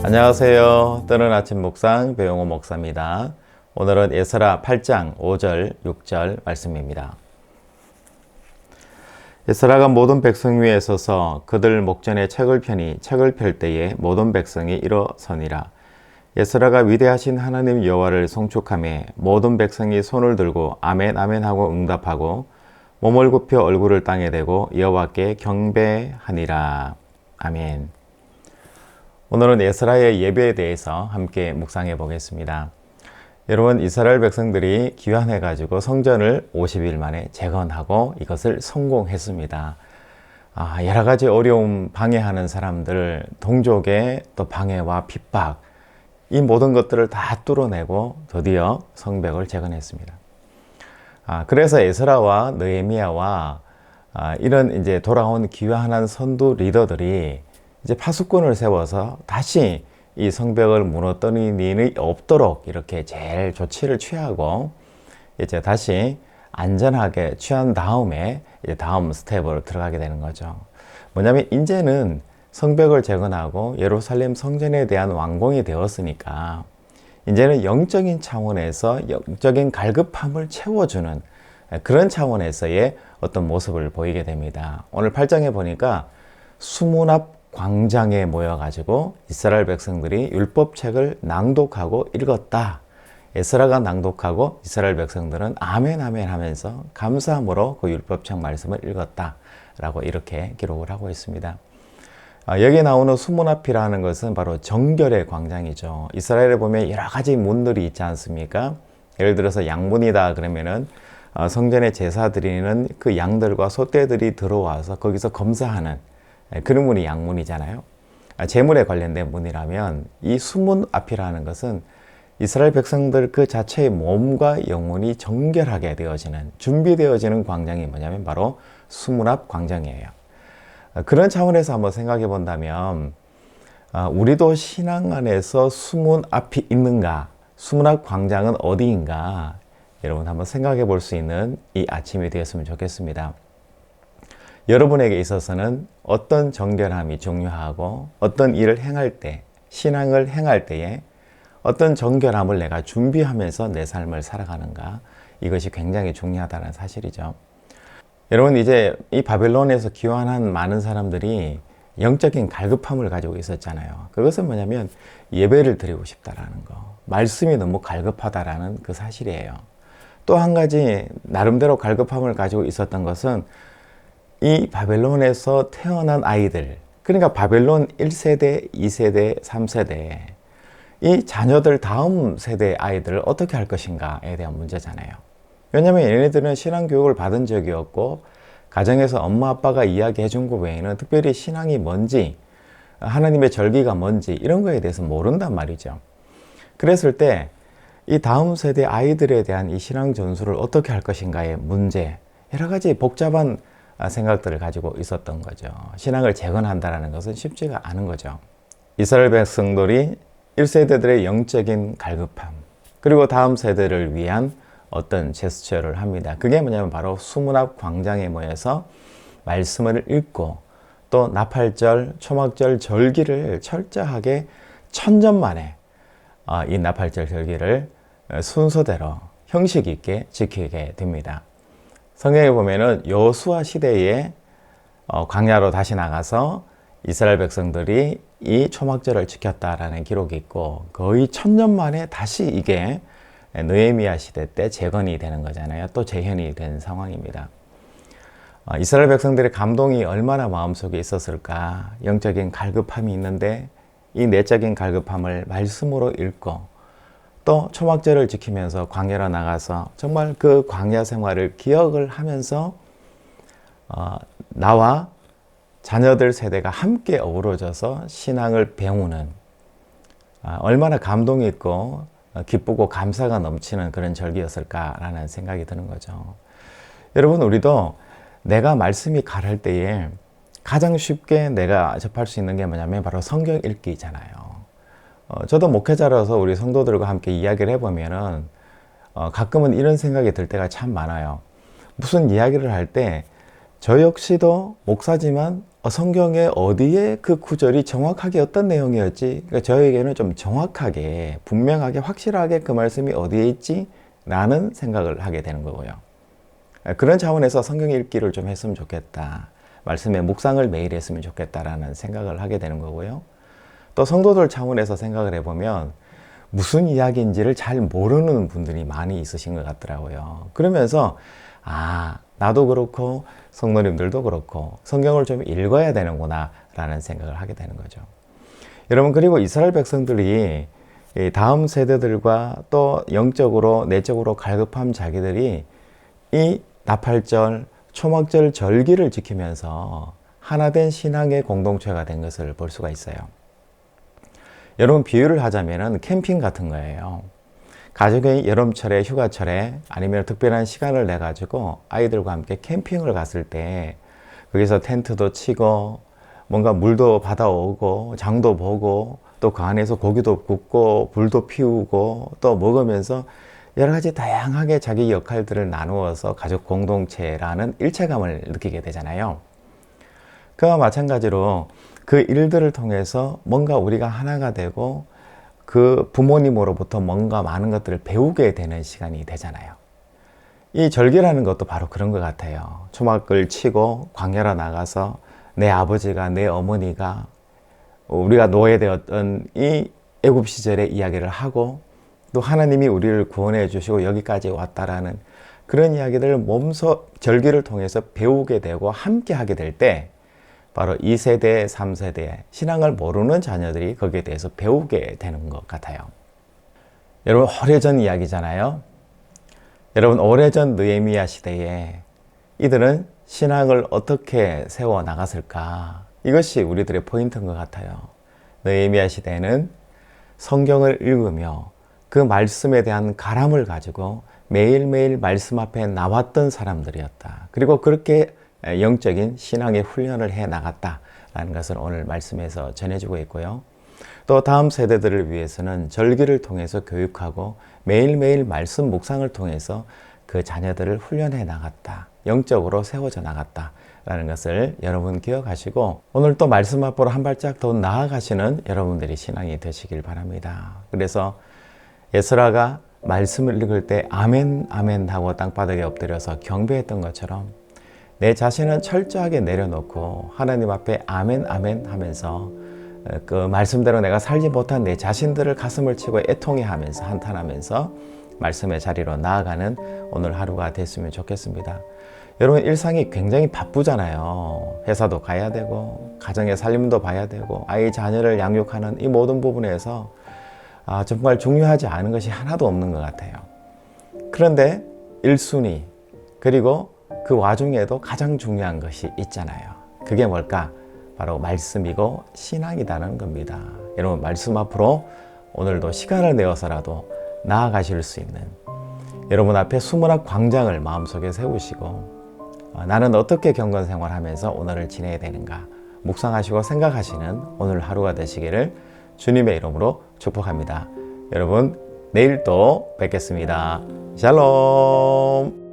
안녕하세요. 뜨는 아침 묵상 배용호 목사입니다. 오늘은 에스라 8장 5절 6절 말씀입니다. 에스라가 모든 백성 위에 서서 그들 목전에 책을 펴니 책을 펼 때에 모든 백성이 일어서니라. 에스라가 위대하신 하나님 여호와를 송축하며 모든 백성이 손을 들고 아멘 아멘 하고 응답하고 몸을 굽혀 얼굴을 땅에 대고 여호와께 경배하니라. 아멘. 오늘은 에스라의 예배에 대해서 함께 묵상해 보겠습니다. 여러분, 이스라엘 백성들이 귀환해 가지고 성전을 50일 만에 재건하고 이것을 성공했습니다. 여러 가지 어려움, 방해하는 사람들, 동족의 또 방해와 핍박, 이 모든 것들을 다 뚫어내고 드디어 성벽을 재건했습니다. 그래서 에스라와 느헤미야와 이런 이제 돌아온 귀환한 선두 리더들이 이제 파수꾼을 세워서 다시 이 성벽을 무너뜨리는 일이 없도록 이렇게 제일 조치를 취하고 이제 다시 안전하게 취한 다음에 이제 다음 스텝으로 들어가게 되는 거죠. 뭐냐면 이제는 성벽을 재건하고 예루살렘 성전에 대한 완공이 되었으니까 이제는 영적인 차원에서 영적인 갈급함을 채워주는 그런 차원에서의 어떤 모습을 보이게 됩니다. 오늘 8장에 보니까 수문 앞 광장에 모여가지고 이스라엘 백성들이 율법책을 낭독하고 읽었다. 에스라가 낭독하고 이스라엘 백성들은 아멘 아멘 하면서 감사함으로 그 율법책 말씀을 읽었다 라고 이렇게 기록을 하고 있습니다. 여기 나오는 수문 앞이라는 것은 바로 정결의 광장이죠. 이스라엘에 보면 여러 가지 문들이 있지 않습니까? 예를 들어서 양문이다 그러면은 성전에 제사 드리는 그 양들과 소떼들이 들어와서 거기서 검사하는 그런 문이 양문이잖아요. 제물에 관련된 문이라면 이 수문 앞이라는 것은 이스라엘 백성들 그 자체의 몸과 영혼이 정결하게 되어지는, 준비되어지는 광장이 뭐냐면 바로 수문 앞 광장이에요. 그런 차원에서 한번 생각해 본다면 우리도 신앙 안에서 수문 앞이 있는가, 수문 앞 광장은 어디인가, 여러분 한번 생각해 볼 수 있는 이 아침이 되었으면 좋겠습니다. 여러분에게 있어서는 어떤 정결함이 중요하고 어떤 일을 행할 때, 신앙을 행할 때에 어떤 정결함을 내가 준비하면서 내 삶을 살아가는가, 이것이 굉장히 중요하다는 사실이죠. 여러분, 이제 이 바벨론에서 귀환한 많은 사람들이 영적인 갈급함을 가지고 있었잖아요. 그것은 뭐냐면 예배를 드리고 싶다라는 거, 말씀이 너무 갈급하다라는 그 사실이에요. 또 한 가지 나름대로 갈급함을 가지고 있었던 것은 이 바벨론에서 태어난 아이들, 그러니까 바벨론 1세대, 2세대, 3세대, 이 자녀들 다음 세대 아이들을 어떻게 할 것인가에 대한 문제잖아요. 왜냐하면 얘네들은 신앙교육을 받은 적이 없고 가정에서 엄마 아빠가 이야기해 준 것 외에는 특별히 신앙이 뭔지, 하나님의 절기가 뭔지 이런 거에 대해서 모른단 말이죠. 그랬을 때 이 다음 세대 아이들에 대한 이 신앙 전수를 어떻게 할 것인가의 문제, 여러 가지 복잡한 생각들을 가지고 있었던 거죠. 신앙을 재건한다는 것은 쉽지가 않은 거죠. 이스라엘 백성들이 1세대들의 영적인 갈급함, 그리고 다음 세대를 위한 어떤 제스처를 합니다. 그게 뭐냐면 바로 수문 앞 광장에 모여서 말씀을 읽고 또 나팔절, 초막절 절기를 철저하게 천년만에 이 나팔절 절기를 순서대로 형식 있게 지키게 됩니다. 성경에 보면은 여호수아 시대에 광야로 다시 나가서 이스라엘 백성들이 이 초막절을 지켰다라는 기록이 있고 거의 1000년 만에 다시 이게 느헤미야 시대 때 재건이 되는 거잖아요. 또 재현이 된 상황입니다. 이스라엘 백성들의 감동이 얼마나 마음속에 있었을까. 영적인 갈급함이 있는데 이 내적인 갈급함을 말씀으로 읽고 또 초막절을 지키면서 광야로 나가서 정말 그 광야 생활을 기억을 하면서 나와 자녀들 세대가 함께 어우러져서 신앙을 배우는 얼마나 감동이 있고 기쁘고 감사가 넘치는 그런 절기였을까라는 생각이 드는 거죠. 여러분, 우리도 내가 말씀이 가랄 때에 가장 쉽게 내가 접할 수 있는 게 뭐냐면 바로 성경 읽기잖아요. 저도 목회자라서 우리 성도들과 함께 이야기를 해보면은 가끔은 이런 생각이 들 때가 참 많아요. 무슨 이야기를 할 때 저 역시도 목사지만 성경에 어디에 그 구절이 정확하게 어떤 내용이었지? 그러니까 저에게는 좀 정확하게, 분명하게, 확실하게 그 말씀이 어디에 있지? 라는 생각을 하게 되는 거고요. 그런 차원에서 성경 읽기를 좀 했으면 좋겠다. 말씀에 묵상을 매일 했으면 좋겠다라는 생각을 하게 되는 거고요. 또 성도들 차원에서 생각을 해보면 무슨 이야기인지를 잘 모르는 분들이 많이 있으신 것 같더라고요. 그러면서 나도 그렇고 성도님들도 그렇고 성경을 좀 읽어야 되는구나 라는 생각을 하게 되는 거죠. 여러분, 그리고 이스라엘 백성들이 다음 세대들과 또 영적으로 내적으로 갈급한 자기들이 이 나팔절, 초막절 절기를 지키면서 하나된 신앙의 공동체가 된 것을 볼 수가 있어요. 여러분, 비유를 하자면 캠핑 같은 거예요. 가족이 여름철에, 휴가철에 아니면 특별한 시간을 내 가지고 아이들과 함께 캠핑을 갔을 때 거기서 텐트도 치고 뭔가 물도 받아오고 장도 보고 또 그 안에서 고기도 굽고 불도 피우고 또 먹으면서 여러 가지 다양하게 자기 역할들을 나누어서 가족 공동체라는 일체감을 느끼게 되잖아요. 그와 마찬가지로 그 일들을 통해서 뭔가 우리가 하나가 되고 그 부모님으로부터 뭔가 많은 것들을 배우게 되는 시간이 되잖아요. 이 절기라는 것도 바로 그런 것 같아요. 초막을 치고 광야로 나가서 내 아버지가, 내 어머니가 우리가 노예되었던 이 애굽 시절의 이야기를 하고 또 하나님이 우리를 구원해 주시고 여기까지 왔다라는 그런 이야기들을 몸소 절기를 통해서 배우게 되고 함께 하게 될 때 바로 2세대, 3세대 신앙을 모르는 자녀들이 거기에 대해서 배우게 되는 것 같아요. 여러분, 오래전 이야기잖아요. 여러분, 오래전 느헤미야 시대에 이들은 신앙을 어떻게 세워 나갔을까? 이것이 우리들의 포인트인 것 같아요. 느헤미야 시대에는 성경을 읽으며 그 말씀에 대한 가람을 가지고 매일매일 말씀 앞에 나왔던 사람들이었다. 그리고 그렇게 영적인 신앙의 훈련을 해 나갔다라는 것을 오늘 말씀에서 전해주고 있고요. 또 다음 세대들을 위해서는 절기를 통해서 교육하고 매일매일 말씀 묵상을 통해서 그 자녀들을 훈련해 나갔다. 영적으로 세워져 나갔다라는 것을 여러분 기억하시고 오늘 또 말씀 앞으로 한 발짝 더 나아가시는 여러분들이 신앙이 되시길 바랍니다. 그래서 에스라가 말씀을 읽을 때 아멘 아멘 하고 땅바닥에 엎드려서 경배했던 것처럼 내 자신은 철저하게 내려놓고 하나님 앞에 아멘 아멘 하면서 그 말씀대로 내가 살지 못한 내 자신들을 가슴을 치고 애통해하면서 한탄하면서 말씀의 자리로 나아가는 오늘 하루가 됐으면 좋겠습니다. 여러분, 일상이 굉장히 바쁘잖아요. 회사도 가야 되고 가정의 살림도 봐야 되고 아이 자녀를 양육하는 이 모든 부분에서 정말 중요하지 않은 것이 하나도 없는 것 같아요. 그런데 1순위 그리고 그 와중에도 가장 중요한 것이 있잖아요. 그게 뭘까? 바로 말씀이고 신앙이라는 겁니다. 여러분, 말씀 앞으로 오늘도 시간을 내어서라도 나아가실 수 있는 여러분 앞에 수문학 광장을 마음속에 세우시고 나는 어떻게 경건 생활하면서 오늘을 지내야 되는가 묵상하시고 생각하시는 오늘 하루가 되시기를 주님의 이름으로 축복합니다. 여러분, 내일 또 뵙겠습니다. 샬롬.